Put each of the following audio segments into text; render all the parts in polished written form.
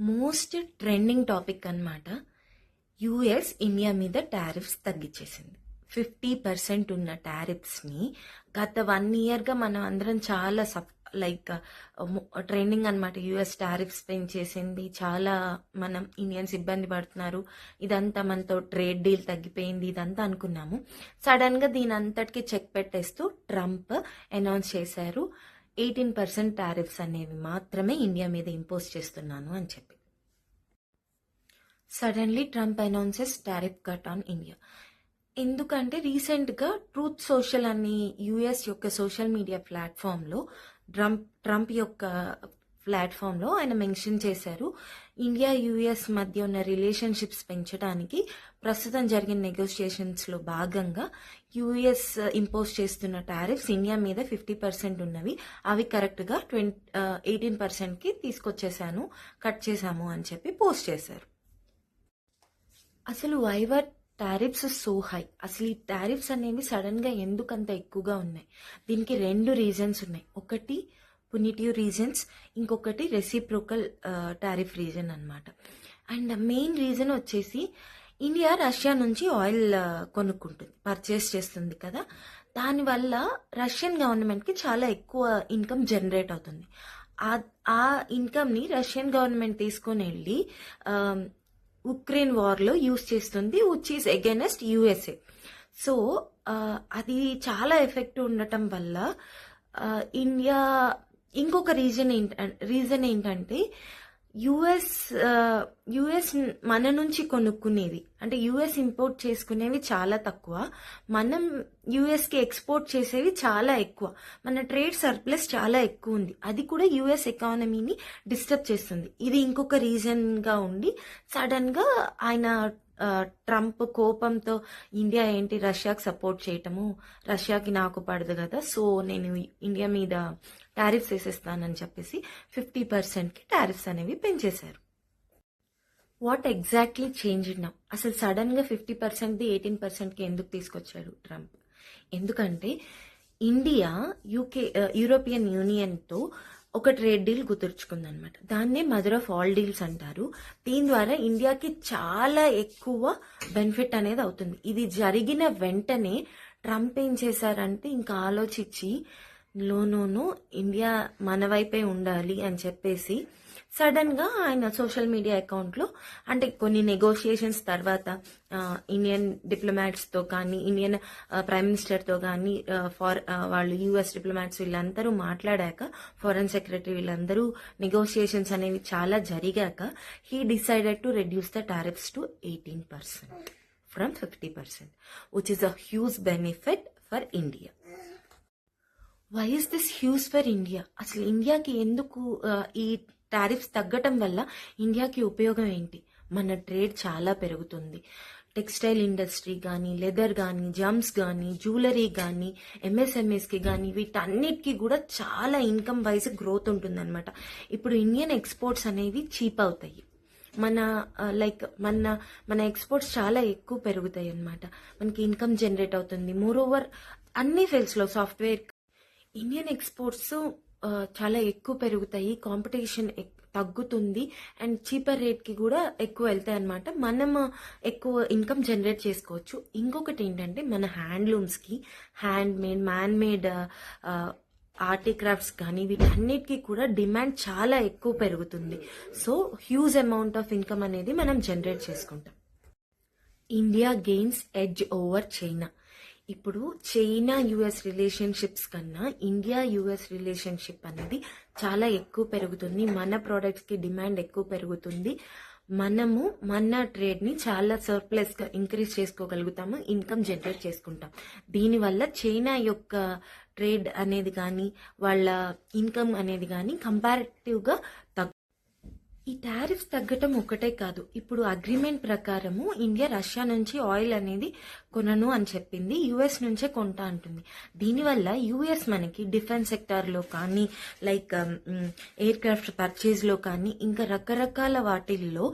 Most trending topic అన్నమాట. US India మీద tariffs తగ్గించేసింది. 50% ఉన్న టారిఫ్స్ని గత 1 ఇయర్గా మనం అందరం చాలా ట్రెండింగ్ అనమాట. యుఎస్ టారిఫ్స్ పెంచేసింది, చాలా మనం ఇండియన్స్ ఇబ్బంది పడుతున్నారు, ఇదంతా మనతో ట్రేడ్ డీల్ తగ్గిపోయింది, ఇదంతా అనుకున్నాము. సడన్గా దీని అంతటికి చెక్ పెట్టేస్తూ ట్రంప్ అనౌన్స్ చేశారు 18% టారిఫ్స్ అనేవి మాత్రమే ఇండియా మీద ఇంపోజ్ చేస్తున్నాను అని చెప్పి. Suddenly Trump announces tariff cut on India. ఎందుకంటే రీసెంట్గా ట్రూత్ సోషల్ అని యుఎస్ యొక్క సోషల్ మీడియా ప్లాట్ఫామ్లో ట్రంప్ యొక్క ప్లాట్ఫామ్లో ఆయన మెన్షన్ చేశారు, ఇండియా యుఎస్ మధ్య ఉన్న రిలేషన్షిప్స్ పెంచడానికి ప్రస్తుతం జరిగిన నెగోషియేషన్స్లో భాగంగా యుఎస్ ఇంపోజ్ చేస్తున్న టారిఫ్స్ ఇండియా మీద 50% ఉన్నవి, అవి కరెక్ట్గా 18%కి తీసుకొచ్చేసాను, కట్ చేశాము అని చెప్పి పోస్ట్ చేశారు. అసలు వైవర్ టారిఫ్స్ సో హై, అసలు ఈ టారిఫ్స్ అనేవి సడన్గా ఎందుకంత ఎక్కువగా ఉన్నాయి? దీనికి 2 రీజన్స్ ఉన్నాయి. ఒకటి పునిటివ్ రీజన్స్, ఇంకొకటి రెసిప్రోకల్ టారిఫ్ రీజన్ అన్నమాట. అండ్ మెయిన్ రీజన్ వచ్చేసి ఇండియా రష్యా నుంచి ఆయిల్ కొనుక్కుంటుంది, పర్చేస్ చేస్తుంది కదా, దానివల్ల రష్యన్ గవర్నమెంట్కి చాలా ఎక్కువ ఇన్కమ్ జనరేట్ అవుతుంది. ఆ ఇన్కమ్ని రష్యన్ గవర్నమెంట్ తీసుకొని వెళ్ళి ఉక్రెయిన్ వార్లో యూజ్ చేస్తుంది, which is against USA. So అది చాలా ఎఫెక్ట్ ఉండటం వల్ల ఇండియా ఇంకొక రీజన్ ఏంటంటే యుఎస్ మన నుంచి కొనుక్కునేవి, అంటే యుఎస్ ఇంపోర్ట్ చేసుకునేవి చాలా తక్కువ, మనం యుఎస్కి ఎక్స్పోర్ట్ చేసేవి చాలా ఎక్కువ. మన ట్రేడ్ సర్ప్లస్ చాలా ఎక్కువ ఉంది, అది కూడా యుఎస్ ఎకానమీని డిస్టర్బ్ చేస్తుంది. ఇది ఇంకొక రీజన్గా ఉండి సడన్గా ఆయన ట్రంప్ కోపంతో ఇండియా ఏంటి రష్యాకి సపోర్ట్ చేయటము, రష్యాకి నాకు పడదు కదా, సో నేను ఇండియా మీద టారిఫ్స్ వేసేస్తానని చెప్పేసి 50%కి టారిఫ్స్ అనేవి పెంచేశారు. What exactly change now? అసలు సడన్గా 50%ది 18%కి ఎందుకు తీసుకొచ్చాడు ట్రంప్? ఎందుకంటే ఇండియా యూరోపియన్ యూనియన్తో ఒక ట్రేడ్ డీల్ కుదుర్చుకుందనమాట. దాన్నే మదర్ ఆఫ్ ఆల్ డీల్స్ అంటారు. దీని ద్వారా ఇండియాకి చాలా ఎక్కువ బెనిఫిట్ అనేది అవుతుంది. ఇది జరిగిన వెంటనే ట్రంప్ ఏం చేశారంటే ఇంకా ఆలోచించి నో ఇండియా మన వైపే ఉండాలి అని చెప్పేసి సడన్గా ఆయన సోషల్ మీడియా అకౌంట్లో, అంటే కొన్ని నెగోషియేషన్స్ తర్వాత ఇండియన్ డిప్లొమాట్స్తో కానీ ఇండియన్ ప్రైమ్ మినిస్టర్తో కానీ వాళ్ళు యుఎస్ డిప్లొమాట్స్ వీళ్ళందరూ మాట్లాడాక, ఫారెన్ సెక్రటరీ వీళ్ళందరూ నెగోషియేషన్స్ అనేవి చాలా జరిగాక he decided to reduce the tariffs to 18% from 50%, which is a huge benefit for India. Why is this huge for India? అసలు ఇండియాకి ఎందుకు ఈ టారిఫ్స్ తగ్గటం వల్ల ఇండియాకి ఉపయోగం ఏంటి? మన ట్రేడ్ చాలా పెరుగుతుంది. టెక్స్టైల్ ఇండస్ట్రీ కానీ, లెదర్ కానీ, జమ్స్ కానీ, జ్యువెలరీ కానీ, ఎంఎస్ఎంఎస్కి కానీ, వీటన్నిటికీ కూడా చాలా ఇన్కమ్ వైజ్ గ్రోత్ ఉంటుందన్నమాట. ఇప్పుడు ఇండియన్ ఎక్స్పోర్ట్స్ అనేవి చీప్ అవుతాయి, మన ఎక్స్పోర్ట్స్ చాలా ఎక్కువ పెరుగుతాయి అన్నమాట. మనకి ఇన్కమ్ జనరేట్ అవుతుంది. మోర్ ఓవర్ అన్ని ఫీల్డ్స్లో సాఫ్ట్వేర్ ఇండియన్ ఎక్స్పోర్ట్స్ చాలా ఎక్కువ పెరుగుతాయి, కాంపిటీషన్ తగ్గుతుంది, అండ్ చీపర్ రేట్కి కూడా ఎక్కువ వెళ్తాయి అనమాట. మనం ఎక్కువ ఇన్కమ్ జనరేట్ చేసుకోవచ్చు. ఇంకొకటి ఏంటంటే మన హ్యాండ్లూమ్స్కి, మ్యాన్ మేడ్ ఆర్టిక్రాఫ్ట్స్ కానీ వీటన్నిటికీ కూడా డిమాండ్ చాలా ఎక్కువ పెరుగుతుంది. So huge amount of income అనేది మనం జనరేట్ చేసుకుంటాం. India gains edge over China. ఇప్పుడు చైనా యుఎస్ రిలేషన్షిప్స్ కన్నా ఇండియా యుఎస్ రిలేషన్షిప్ అనేది చాలా ఎక్కువ పెరుగుతుంది. మన ప్రోడక్ట్స్కి డిమాండ్ ఎక్కువ పెరుగుతుంది. మనము మన ట్రేడ్ని చాలా సర్ప్లస్గా ఇంక్రీజ్ చేసుకోగలుగుతాము, ఇన్కమ్ జనరేట్ చేసుకుంటాం. దీనివల్ల చైనా యొక్క ట్రేడ్ అనేది కానీ వాళ్ళ ఇన్కమ్ అనేది కానీ కంపారిటివ్గా ఈ టారిఫ్స్ తగ్గటం ఒకటే కాదు, ఇప్పుడు అగ్రిమెంట్ ప్రకారము ఇండియా రష్యా నుంచి ఆయిల్ అనేది కొనను అని చెప్పింది, యుఎస్ నుంచే కొంటా అంటుంది. దీనివల్ల యుఎస్ మనకి డిఫెన్స్ సెక్టార్లో కానీ, ఎయిర్ క్రాఫ్ట్ పర్చేజ్లో కానీ, ఇంకా రకరకాల వాటిల్లో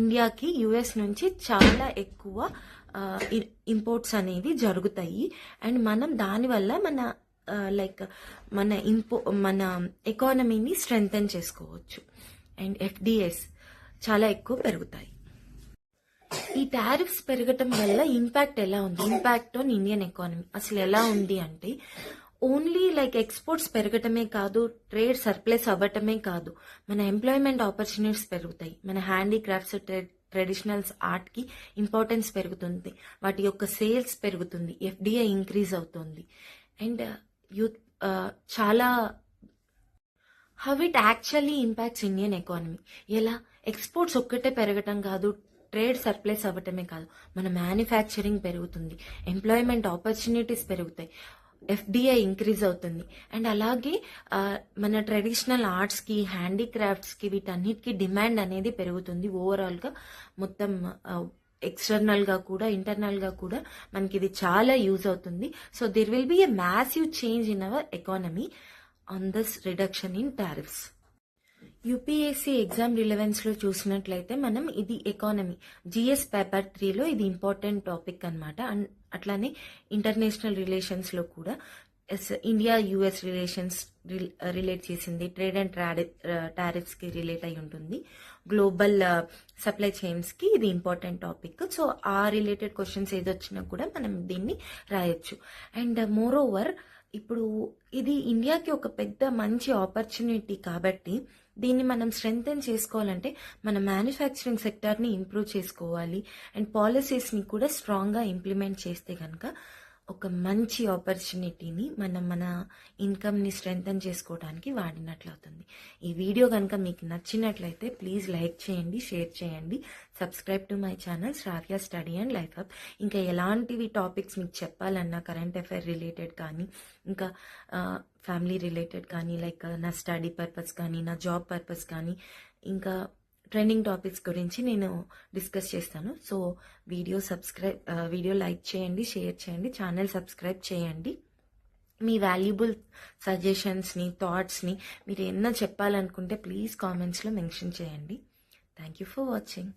ఇండియాకి యుఎస్ నుంచి చాలా ఎక్కువ ఇంపోర్ట్స్ అనేవి జరుగుతాయి. అండ్ మనం దానివల్ల మన ఎకానమీని స్ట్రెంగ్తెన్ చేసుకోవచ్చు. అండ్ ఎఫ్డిఎస్ చాలా ఎక్కువ పెరుగుతాయి. ఈ టారిఫ్స్ పెరగటం వల్ల ఇంపాక్ట్ ఎలా ఉంది, ఇంపాక్ట్ ఆన్ ఇండియన్ ఎకానమీ అసలు ఎలా ఉంది అంటే, ఓన్లీ లైక్ ఎక్స్పోర్ట్స్ పెరగటమే కాదు, ట్రేడ్ సర్ప్లస్ అవ్వటమే కాదు, మన ఎంప్లాయ్మెంట్ ఆపర్చునిటీస్ పెరుగుతాయి, మన హ్యాండీక్రాఫ్ట్స్, ట్రెడిషనల్స్, ఆర్ట్కి ఇంపార్టెన్స్ పెరుగుతుంది, వాటి యొక్క సేల్స్ పెరుగుతుంది, ఎఫ్డిఐ ఇంక్రీజ్ అవుతుంది. అండ్ యూత్ చాలా how it actually impacts Indian economy. ఎలా ఎక్స్పోర్ట్స్ ఒక్కటే పెరగటం కాదు, ట్రేడ్ సర్ప్లస్ అవ్వటమే కాదు, మన మ్యానుఫ్యాక్చరింగ్ పెరుగుతుంది, ఎంప్లాయ్మెంట్ ఆపర్చునిటీస్ పెరుగుతాయి, ఎఫ్డిఐ ఇంక్రీజ్ అవుతుంది. అండ్ అలాగే మన ట్రెడిషనల్ ఆర్ట్స్కి, హ్యాండీక్రాఫ్ట్స్కి, వీటన్నిటికీ డిమాండ్ అనేది పెరుగుతుంది. ఓవరాల్గా మొత్తం ఎక్స్టర్నల్గా కూడా ఇంటర్నల్గా కూడా మనకి ఇది చాలా యూజ్ అవుతుంది. So there will be a massive change in our economy on this reduction in tariffs. UPSC exam రిలవెన్స్లో చూసినట్లయితే మనం ఇది ఎకానమీ జిఎస్ పేపర్ 3లో ఇది ఇంపార్టెంట్ టాపిక్ అనమాట. అండ్ అట్లానే ఇంటర్నేషనల్ రిలేషన్స్లో కూడా ఇండియా యుఎస్ రిలేషన్స్ రిలేట్ చేసింది, ట్రేడ్ అండ్ టారిఫ్స్కి రిలేట్ అయి ఉంటుంది, గ్లోబల్ సప్లై చైన్స్కి ఇది ఇంపార్టెంట్ టాపిక్. సో ఆ రిలేటెడ్ క్వశ్చన్స్ ఏదొచ్చినా కూడా మనం దీన్ని రాయొచ్చు. అండ్ మోర్ ఓవర్ ఇప్పుడు ఇది ఇండియాకి ఒక పెద్ద మంచి ఆపర్చునిటీ కాబట్టి దీన్ని మనం స్ట్రెంగ్తెన్ చేసుకోవాలంటే మన మ్యానుఫ్యాక్చరింగ్ సెక్టార్ని ఇంప్రూవ్ చేసుకోవాలి. అండ్ పాలసీస్ని కూడా స్ట్రాంగ్గా ఇంప్లిమెంట్ చేస్తే కనుక ఒక మంచి ఆపర్చునిటీని మనం మన ఇన్కమ్ని స్ట్రెంగ్తెన్ చేసుకోవడానికి వాడినట్లు అవుతుంది. ఈ వీడియో కనుక మీకు నచ్చినట్లయితే ప్లీజ్ లైక్ చేయండి, షేర్ చేయండి, subscribe to my channel Sravya study and life hub. ఇంకా ఎలాంటివి టాపిక్స్ మీకు చెప్పాలన్నా, కరెంట్ అఫైర్ రిలేటెడ్ కానీ, ఇంకా ఫ్యామిలీ రిలేటెడ్ కానీ, లైక్ నా స్టడీ పర్పస్ కానీ, నా జాబ్ పర్పస్ కానీ, ఇంకా ట్రెండింగ్ టాపిక్స్ గురించి నేను డిస్కస్ చేస్తాను. సో వీడియో లైక్ చేయండి, షేర్ చేయండి, ఛానల్ సబ్స్క్రైబ్ చేయండి. మీ వాల్యుబుల్ సజెషన్స్ని, థాట్స్ని మీరు ఎన్నో చెప్పాలనుకుంటే ప్లీజ్ కామెంట్స్లో మెన్షన్ చేయండి. Thank you for watching.